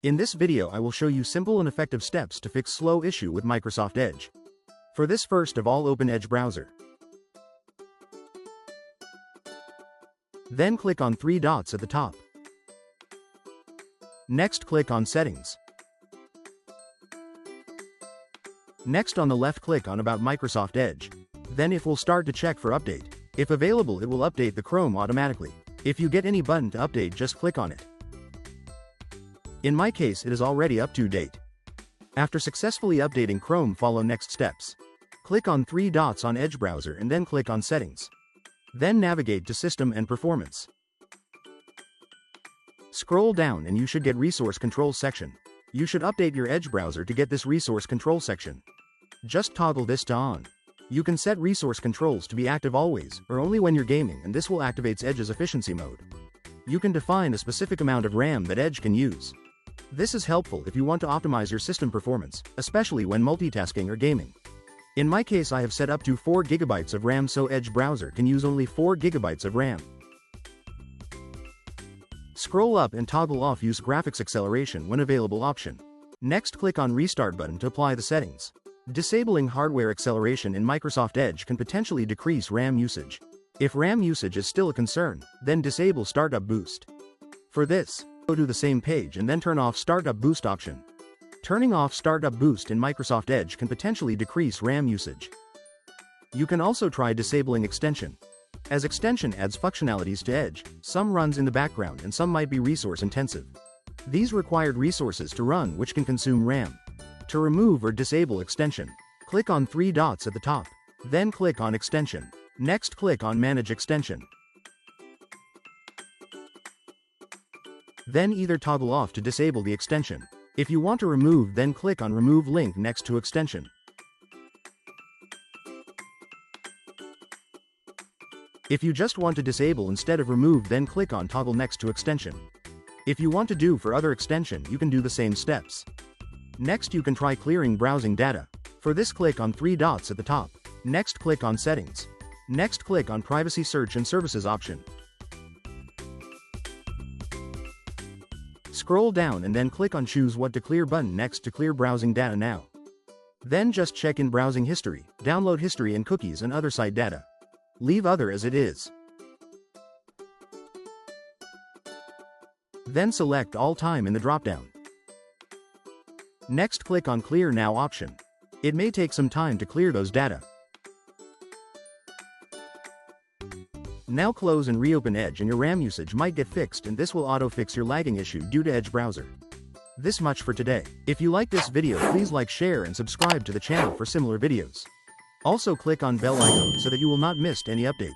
In this video I will show you simple and effective steps to fix slow issue with Microsoft Edge. For this, first of all, open Edge browser. Then click on three dots at the top. Next click on Settings. Next on the left click on About Microsoft Edge. Then it will start to check for update. If available, it will update the Chrome automatically. If you get any button to update, just click on it. In my case, it is already up to date. After successfully updating Chrome, follow next steps. Click on three dots on Edge browser and then click on Settings. Then navigate to System and Performance. Scroll down and you should get Resource Control section. You should update your Edge browser to get this Resource Control section. Just toggle this to on. You can set resource controls to be active always, or only when you're gaming, and this will activate Edge's efficiency mode. You can define a specific amount of RAM that Edge can use. This is helpful if you want to optimize your system performance, especially when multitasking or gaming. In my case, I have set up to 4 GB of RAM, so Edge browser can use only 4 GB of RAM. Scroll up and toggle off Use Graphics Acceleration when available option. Next click on Restart button to apply the settings. Disabling hardware acceleration in Microsoft Edge can potentially decrease RAM usage. If RAM usage is still a concern, then disable Startup Boost. For this, go to the same page and then turn off Startup Boost option. Turning off Startup Boost in Microsoft Edge can potentially decrease RAM usage. You can also try disabling Extension. As Extension adds functionalities to Edge, some runs in the background and some might be resource intensive. These required resources to run which can consume RAM. To remove or disable Extension, click on three dots at the top. Then click on Extension. Next click on Manage Extension. Then either toggle off to disable the extension. If you want to remove, then click on Remove link next to Extension. If you just want to disable instead of remove, then click on Toggle next to Extension. If you want to do for other extension, you can do the same steps. Next you can try clearing browsing data. For this, click on three dots at the top. Next click on Settings. Next click on Privacy Search and Services option. Scroll down and then click on Choose What to Clear button next to clear browsing data now. Then just check in browsing history, download history and cookies and other site data. Leave other as it is. Then select all time in the dropdown. Next click on Clear Now option. It may take some time to clear those data. Now close and reopen Edge and your RAM usage might get fixed, and this will auto-fix your lagging issue due to Edge browser. This much for today. If you like this video, please like, share and subscribe to the channel for similar videos. Also click on bell icon so that you will not miss any update.